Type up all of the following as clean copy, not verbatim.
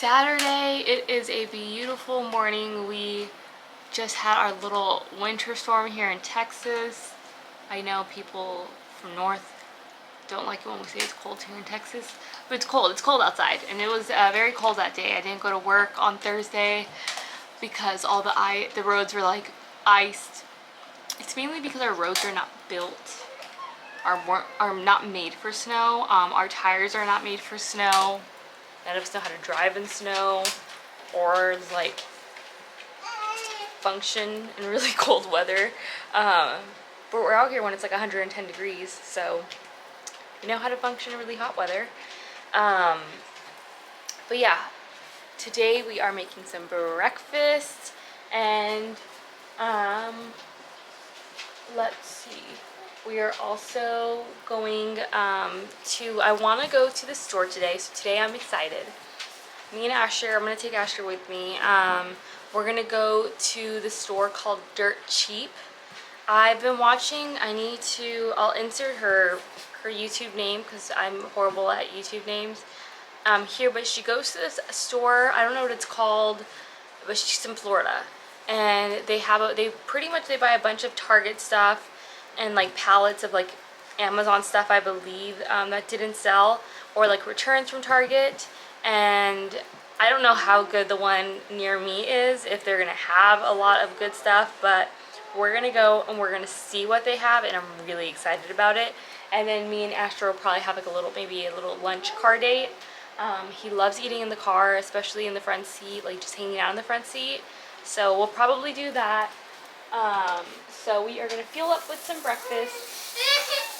Saturday. It is a beautiful morning. We just had our little winter storm here in Texas. I know people from north don't like it when we say it's cold here in Texas, but it's cold. It's cold outside, and it was very cold that day. I didn't go to work on Thursday because all the roads were like iced. It's mainly because our roads are not built, are not made for snow. Our tires are not made for snow. None of us know how to drive in snow or like function in really cold weather. But we're out here when it's like 110 degrees, so we know how to function in really hot weather. But yeah, today we are making some breakfast, and let's see. We are also going I want to go to the store today, so today I'm excited. Me and Asher, I'm going to take Asher with me. We're going to go to the store called Dirt Cheap. I've been watching, I'll insert her YouTube name because I'm horrible at YouTube names here, but she goes to this store, I don't know what it's called, but she's in Florida. And they buy a bunch of Target stuff and like pallets of like Amazon stuff, I believe, that didn't sell, or like returns from Target. And I don't know how good the one near me is, if they're gonna have a lot of good stuff, but we're gonna go and we're gonna see what they have, and I'm really excited about it. And then me and Asher will probably have like maybe a little lunch car date. He loves eating in the car, especially in the front seat, like just hanging out in the front seat. So we'll probably do that. So we are gonna fuel up with some breakfast.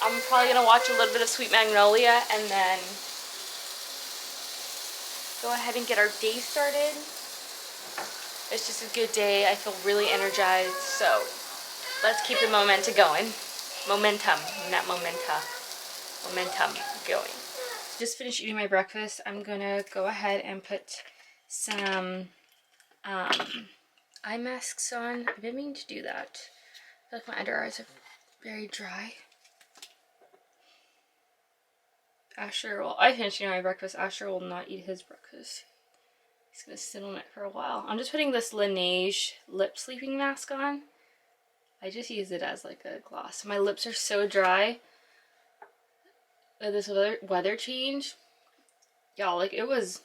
I'm probably gonna watch a little bit of Sweet Magnolia and then go ahead and get our day started. It's just a good day. I feel really energized, so let's keep the momentum going. Momentum, not momenta. Momentum going. Just finished eating my breakfast. I'm gonna go ahead and put some eye masks on. I've been meaning to do that. I feel like my under eyes are very dry. I finished eating my breakfast. Asher will not eat his breakfast. He's gonna sit on it for a while. I'm just putting this Laneige lip sleeping mask on. I just use it as like a gloss. My lips are so dry with this weather change. Y'all, like it was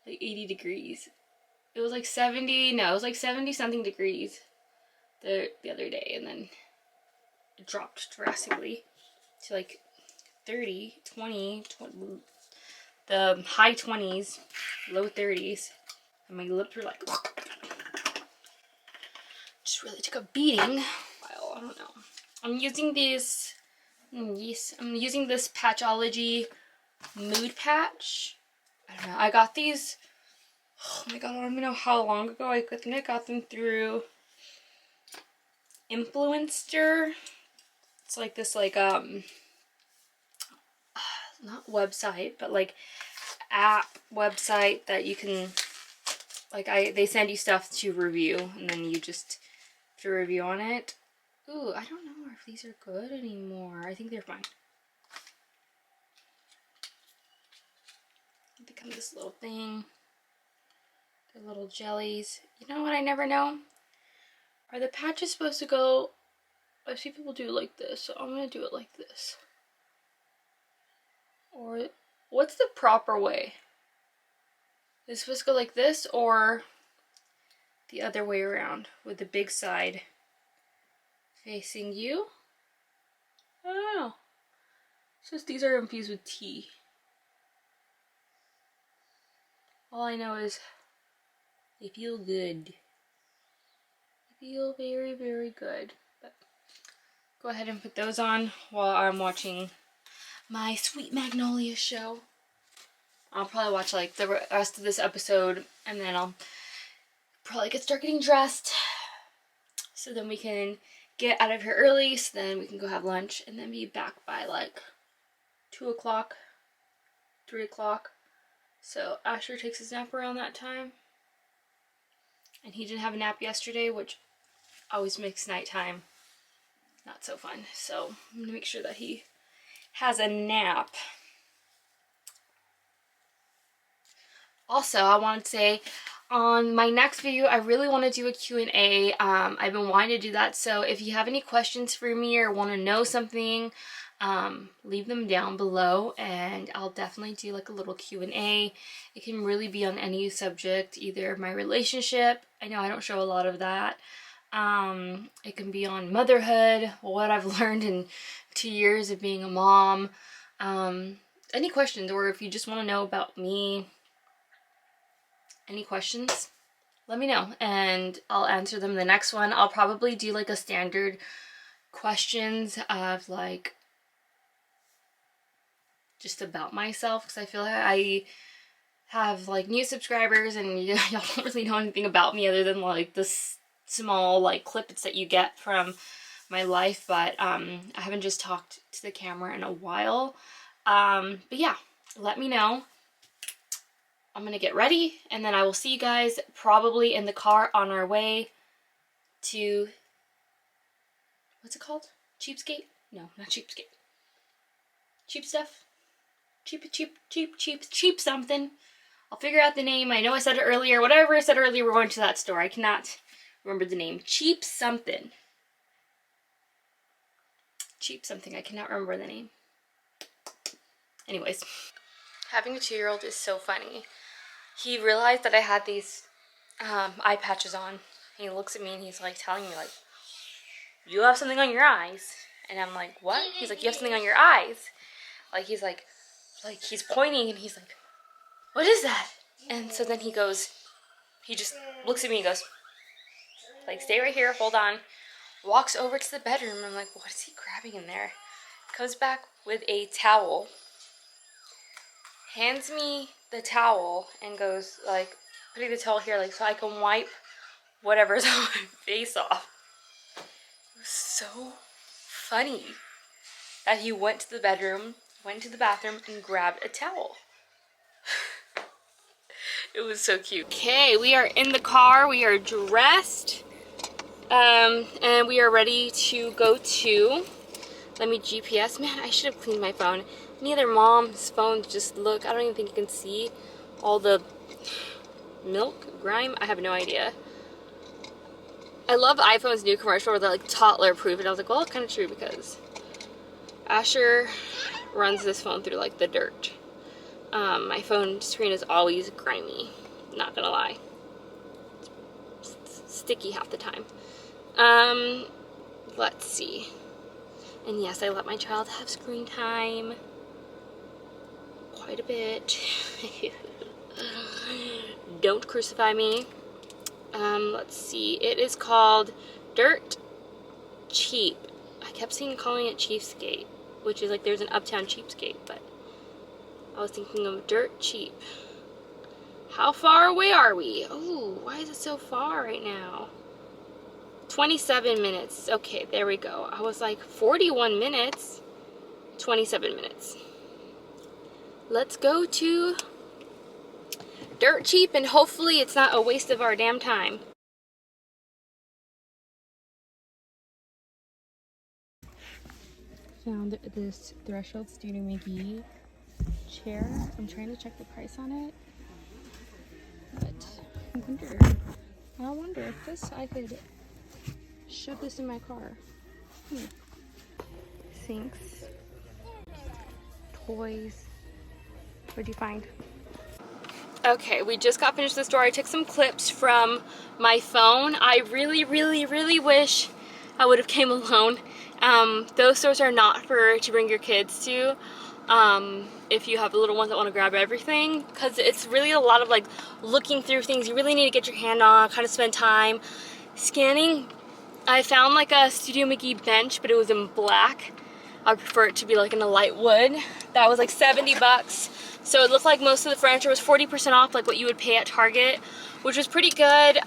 like 80 degrees. It was like 70, no, it was like 70 something degrees the other day, and then it dropped drastically to like 30, 20, the high 20s, low 30s, and my lips were like just really took a beating. Well, I don't know. I'm using this Patchology mood patch. I don't know. I got these, oh my god, I don't even know how long ago. I think I got them through Influencer. It's like this not website, but like app website that you can they send you stuff to review, and then you just have to review on it. Ooh, I don't know if these are good anymore. I think they're fine. They come this little thing. They're little jellies. You know what I never know? Are the patches supposed to go? I see people do like this, so I'm gonna do it like this. Or what's the proper way? Is it supposed to go like this or the other way around, with the big side facing you? I don't know. It's just these are infused with tea. All I know is they feel good. They feel very, very good. But go ahead and put those on while I'm watching my Sweet Magnolia show. I'll probably watch like the rest of this episode, and then I'll probably start getting dressed, so then we can get out of here early, so then we can go have lunch and then be back by like 2 o'clock, 3 o'clock. So Asher takes his nap around that time, and he didn't have a nap yesterday, which always makes nighttime not so fun. So I'm gonna make sure that he has a nap. Also, I wanted to say on my next video, I really want to do a Q&A. I've been wanting to do that, so if you have any questions for me or want to know something, leave them down below and I'll definitely do like a little Q&A. It can really be on any subject, either my relationship. I know I don't show a lot of that. It can be on motherhood, what I've learned in 2 years of being a mom. Any questions, or if you just want to know about me, any questions, let me know and I'll answer them in the next one. I'll probably do like a standard questions of like just about myself, because I feel like I have like new subscribers and y'all don't really know anything about me other than like this small like clips that you get from my life. But I haven't just talked to the camera in a while. But yeah, let me know. I'm gonna get ready and then I will see you guys probably in the car on our way to, what's it called? Cheapskate? No, not Cheapskate. Cheap stuff? Cheap something. I'll figure out the name. I know I said it earlier. Whatever I said earlier, we're going to that store. I cannot remember the name. Cheap something. Cheap something. I cannot remember the name. Anyways. Having a 2-year-old is so funny. He realized that I had these eye patches on. And he looks at me and he's like telling me like, you have something on your eyes. And I'm like, what? He's like, you have something on your eyes. Like he's pointing and he's like, what is that? And so then he goes, he just looks at me and goes, like, stay right here, hold on. Walks over to the bedroom. I'm like, what is he grabbing in there? Comes back with a towel. Hands me the towel and goes, like, putting the towel here, like, so I can wipe whatever's on my face off. It was so funny that he went to the bedroom, went to the bathroom, and grabbed a towel. It was so cute. Okay, we are in the car. We are dressed. And we are ready to go to, let me GPS. Man, I should have cleaned my phone. Neither mom's phones just look, I don't even think you can see all the milk grime. I have no idea. I love iPhone's new commercial where they're like toddler proof, and I was like, well, it's kind of true because Asher runs this phone through like the dirt. My phone screen is always grimy, not gonna lie. It's sticky half the time. Let's see. And yes, I let my child have screen time quite a bit. Don't crucify me. Let's see. It is called Dirt Cheap. I kept calling it Cheapskate, which is like there's an Uptown Cheapskate, but I was thinking of Dirt Cheap. How far away are we? Oh, why is it so far right now? 27 minutes. Okay, there we go. I was like 41 minutes. 27 minutes. Let's go to Dirt Cheap and hopefully it's not a waste of our damn time. Found this Threshold Studio McGee chair. I'm trying to check the price on it. But I wonder if this, I could shove this in my car. Sinks. Toys. What'd you find? Okay, we just got finished the store. I took some clips from my phone. I really wish I would have came alone. Those stores are not to bring your kids to. If you have little ones that want to grab everything, because it's really a lot of like looking through things. You really need to get your hand on, kind of spend time scanning. I found like a Studio McGee bench, but it was in black. I would prefer it to be like in a light wood. That was like 70 bucks. So it looked like most of the furniture was 40% off, like what you would pay at Target, which was pretty good.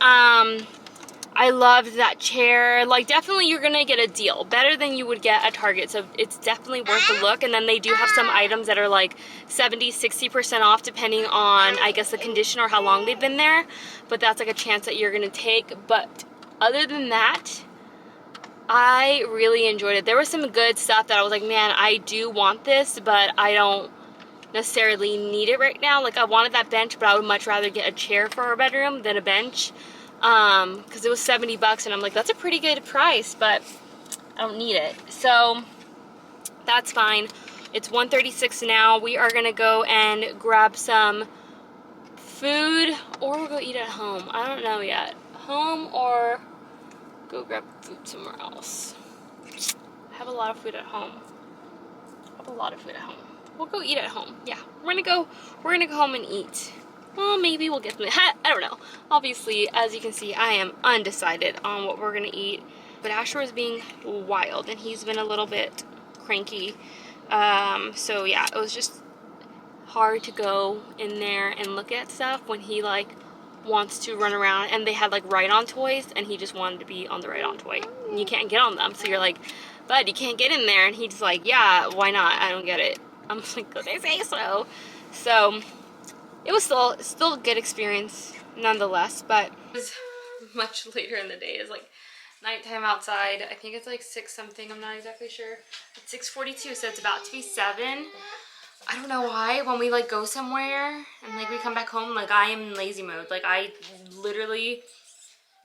I loved that chair. Like, definitely you're gonna get a deal, better than you would get at Target, so it's definitely worth a look. And then they do have some items that are like 70-60% off depending on, I guess, the condition or how long they've been there, but that's like a chance that you're gonna take. But other than that, I really enjoyed it. There was some good stuff that I was like, man, I do want this, but I don't necessarily need it right now. Like I wanted that bench, but I would much rather get a chair for our bedroom than a bench. Because it was 70 bucks and I'm like, that's a pretty good price, but I don't need it. So that's fine. It's 1:36 now. We are gonna go and grab some food, or we'll go eat at home. I don't know yet. Home or go grab food somewhere else. I have a lot of food at home. We'll go eat at home. Yeah, we're gonna go home and eat. Well, maybe we'll get something. I don't know. Obviously, as you can see, I am undecided on what we're gonna eat. But Asher was being wild, and he's been a little bit cranky. So yeah, it was just hard to go in there and look at stuff when he like wants to run around, and they had like ride-on toys and he just wanted to be on the ride-on toy. And you can't get on them, so you're like, bud, you can't get in there, and he's like, yeah, why not? I don't get it. I'm like, because they say so. So it was still a good experience nonetheless, but it was much later in the day. It's like nighttime outside. I think it's like 6 something, I'm not exactly sure. It's 6:42, so it's about to be 7. I don't know why when we like go somewhere and like we come back home, like I am in lazy mode. Like I literally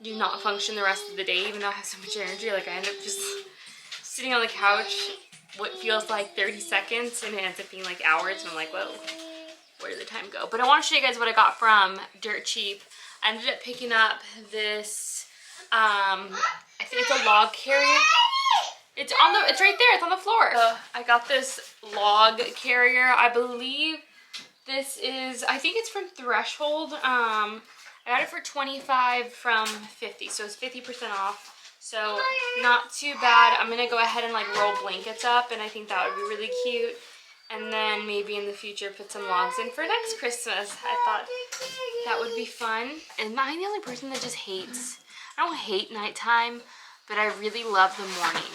do not function the rest of the day, even though I have so much energy. Like I end up just sitting on the couch what feels like 30 seconds and it ends up being like hours, and I'm like, whoa, where did the time go? But I want to show you guys what I got from Dirt Cheap. I ended up picking up this, I think it's a log carrier. It's right there, it's on the floor. I got this log carrier. I believe this is, I think it's from Threshold. I got it for 25 from 50, so it's 50% off. So not too bad. I'm gonna go ahead and like roll blankets up, and I think that would be really cute. And then maybe in the future put some logs in for next Christmas. I thought that would be fun. Am I the only person that just hates, I don't hate nighttime, but I really love the morning.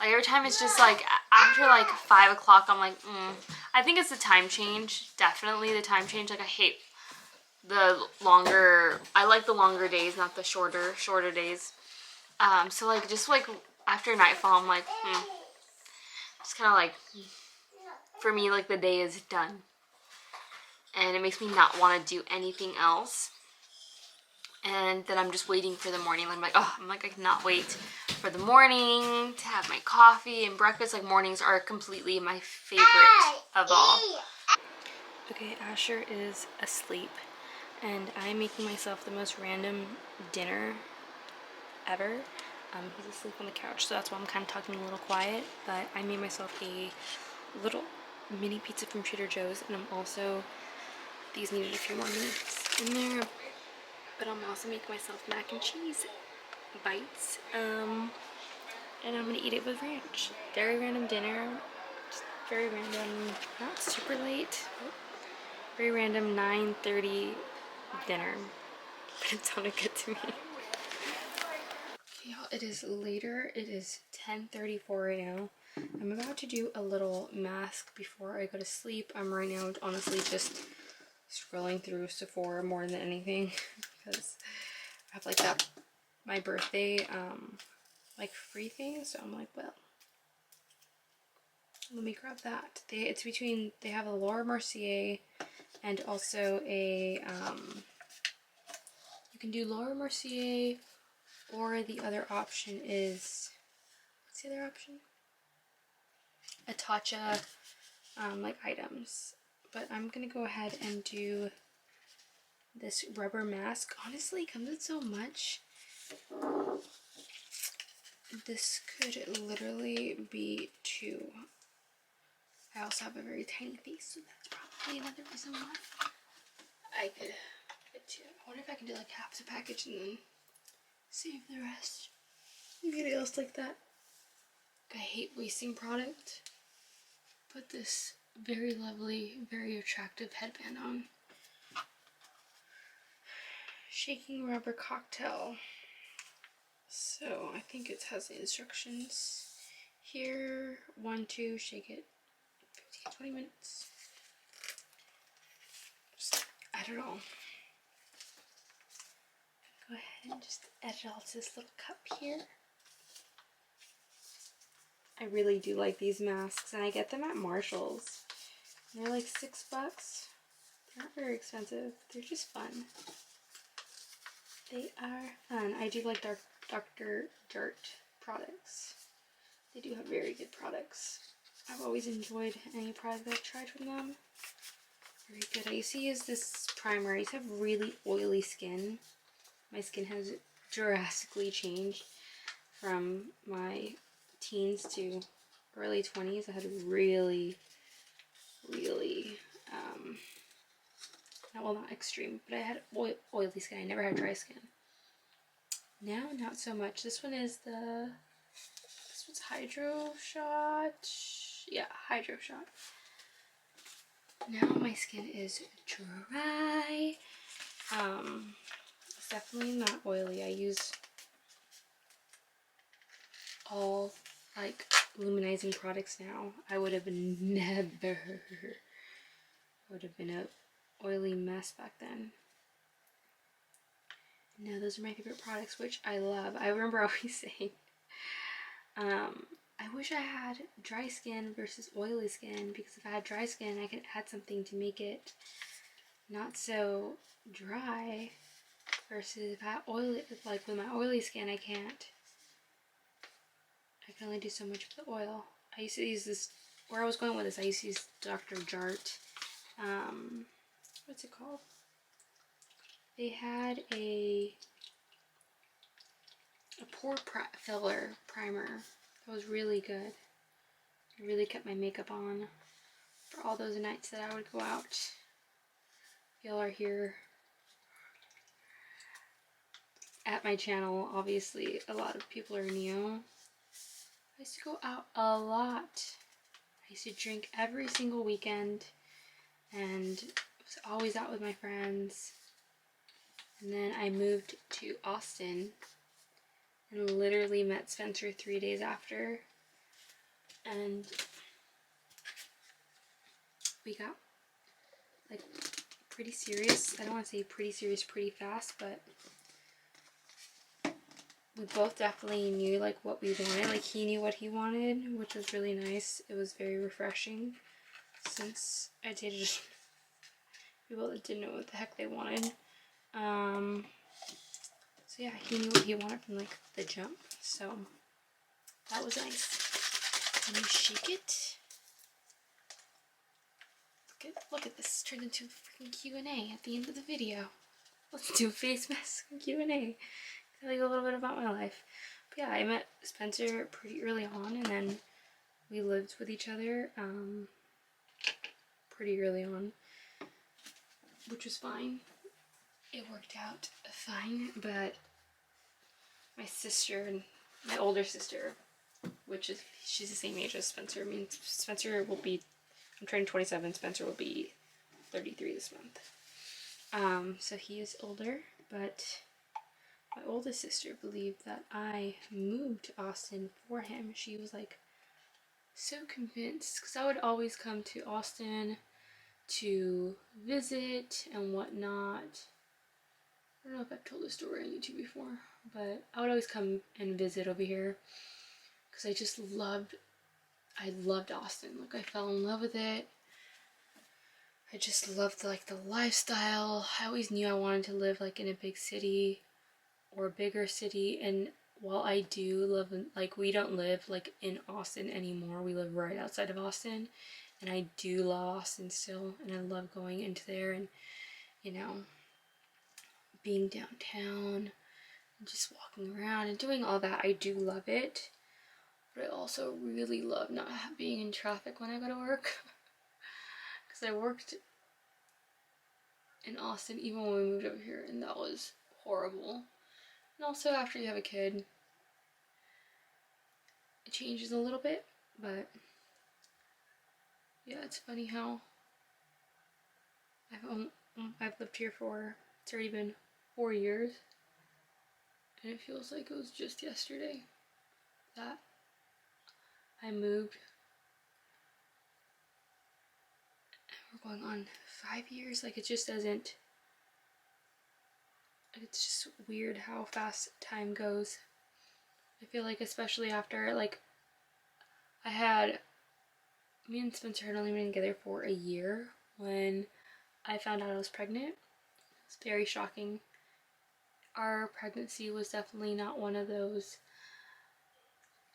Like every time it's just like after like 5 o'clock, I'm like, I think it's the time change. Definitely the time change. Like I hate the longer, I like the longer days, not the shorter days. So like just like after nightfall, I'm like, it's kind of like, for me, like the day is done. And it makes me not want to do anything else. And then I'm just waiting for the morning. I'm like, I cannot wait for the morning to have my coffee and breakfast. Like mornings are completely my favorite of all. Okay, Asher is asleep, and I'm making myself the most random dinner ever. He's asleep on the couch, so that's why I'm kind of talking a little quiet. But I made myself a little mini pizza from Trader Joe's, and I'm also, these needed a few more minutes in there, but I'm also making myself mac and cheese bites, and I'm gonna eat it with ranch. Very random dinner, just very random, not super late, very random 9:30 dinner, but it sounded good to me. Okay, y'all, it is later. It is 10:34 right now. I'm about to do a little mask before I go to sleep. I'm right now honestly just scrolling through Sephora more than anything because I have like that, my birthday like free thing, so I'm like, well, let me grab that. It's between, they have a Laura Mercier and also a you can do Laura Mercier, or the other option is, what's the other option? A Tatcha like items. But I'm gonna go ahead and do this rubber mask. Honestly, it comes with so much. This could literally be 2. I also have a very tiny face, so that's probably another reason why I could get 2. I wonder if I can do like half the package and then save the rest. Anybody else like that? I hate wasting product. Put this very lovely, very attractive headband on. Shaking rubber cocktail. So I think it has the instructions here. 1, 2, shake it 15, 20 minutes. Just add it all. Go ahead and just add it all to this little cup here. I really do like these masks, and I get them at Marshall's. They're like $6. They're not very expensive. They're just fun. They are fun. I do like Dr. Dirt products. They do have very good products. I've always enjoyed any product I've tried from them. Very good. I used to use this primer. I used to have really oily skin. My skin has drastically changed from my teens to early 20s. I had really, well, not extreme, but I had oily skin. I never had dry skin. Now, not so much. This one's Hydro Shot. Yeah, Hydro Shot. Now my skin is dry. It's definitely not oily. I use all like luminizing products now. I would have never would have been a oily mess back then. Now those are my favorite products, which I love. I remember always saying, I wish I had dry skin versus oily skin, because if I had dry skin, I could add something to make it not so dry, versus if I had oily, like with my oily skin, I can't. I can only do so much with the oil. I used to use this, where I was going with this, I used to use Dr. Jart. What's it called? They had a pore filler primer that was really good. It really kept my makeup on for all those nights that I would go out. Y'all are here at my channel. Obviously, a lot of people are new. I used to go out a lot. I used to drink every single weekend and was always out with my friends. And then I moved to Austin and literally met Spencer 3 days after. And we got like pretty serious. I don't want to say pretty serious pretty fast, but we both definitely knew like what we wanted. Like he knew what he wanted, which was really nice. It was very refreshing, since I dated people that didn't know what the heck they wanted. So yeah, he knew what he wanted from like the jump, so that was nice. Can you shake it? Look at this, turned into a freaking Q&A at the end of the video. Let's do a face mask and Q&A. Tell you a little bit about my life. But yeah, I met Spencer pretty early on, and then we lived with each other pretty early on, which was fine. It worked out fine, but my sister, my older sister, she's the same age as Spencer. I mean, Spencer will be, I'm turning 27, Spencer will be 33 this month. So he is older, but my oldest sister believed that I moved to Austin for him. She was like so convinced, because I would always come to Austin to visit and whatnot. I don't know if I've told this story on YouTube before, but I would always come and visit over here because I loved Austin. Like I fell in love with it. I just loved like the lifestyle. I always knew I wanted to live like in a big city or a bigger city, and while I do live in, like, we don't live like in Austin anymore, we live right outside of Austin, and I do love Austin still, and I love going into there and, you know, being downtown and just walking around and doing all that. I do love it, but I also really love not being in traffic when I go to work, because I worked in Austin even when we moved over here, and that was horrible. And also after you have a kid, it changes a little bit, but yeah, it's funny how I've lived here for, it's already been 4 years, and it feels like it was just yesterday that I moved. We're going on 5 years. Like, it just doesn't, it's just weird how fast time goes. I feel like, especially after, like, I had me and Spencer had only been together for a year when I found out I was pregnant. It's very shocking. Our pregnancy was definitely not one of those,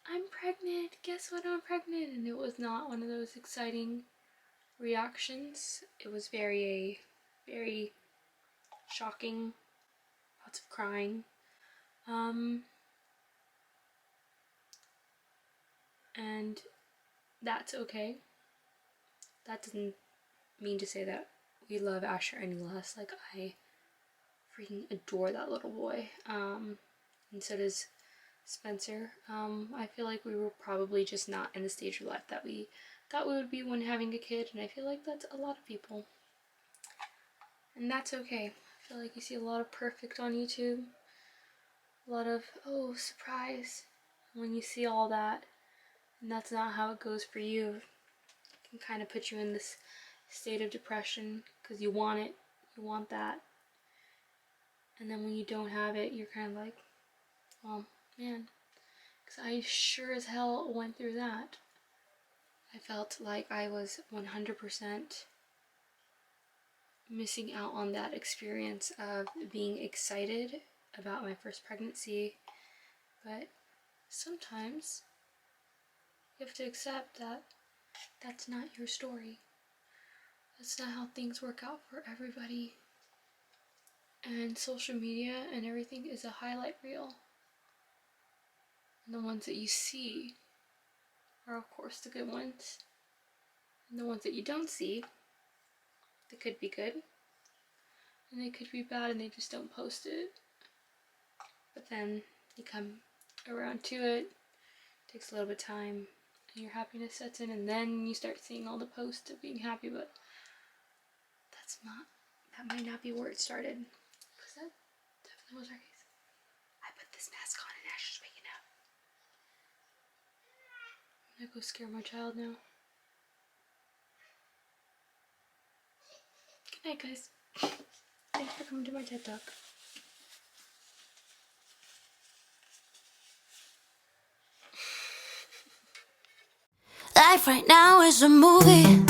I'm pregnant, guess what, I'm pregnant, and it was not one of those exciting reactions. It was very shocking, lots of crying. And that's okay. That doesn't mean to say that we love Asher any less. Like, I freaking adore that little boy. And so does Spencer. I feel like we were probably just not in the stage of life that we thought we would be when having a kid, and I feel like that's a lot of people. And that's okay. I feel like you see a lot of perfect on YouTube. A lot of, oh, surprise. When you see all that, and that's not how it goes for you, it can kind of put you in this state of depression because you want it, you want that. And then when you don't have it, you're kind of like, well, man, because I sure as hell went through that. I felt like I was 100% missing out on that experience of being excited about my first pregnancy. But sometimes you have to accept that that's not your story. That's not how things work out for everybody. And social media and everything is a highlight reel. And the ones that you see are, of course, the good ones. And the ones that you don't see, they could be good. And they could be bad and they just don't post it. But then you come around to it, takes a little bit of time, and your happiness sets in, and then you start seeing all the posts of being happy, but that might not be where it started. Because that definitely was our case. I put this mask on and Ash is waking up. I'm gonna go scare my child now. Good night, guys. Thanks for coming to my TED Talk. Life right now is a movie.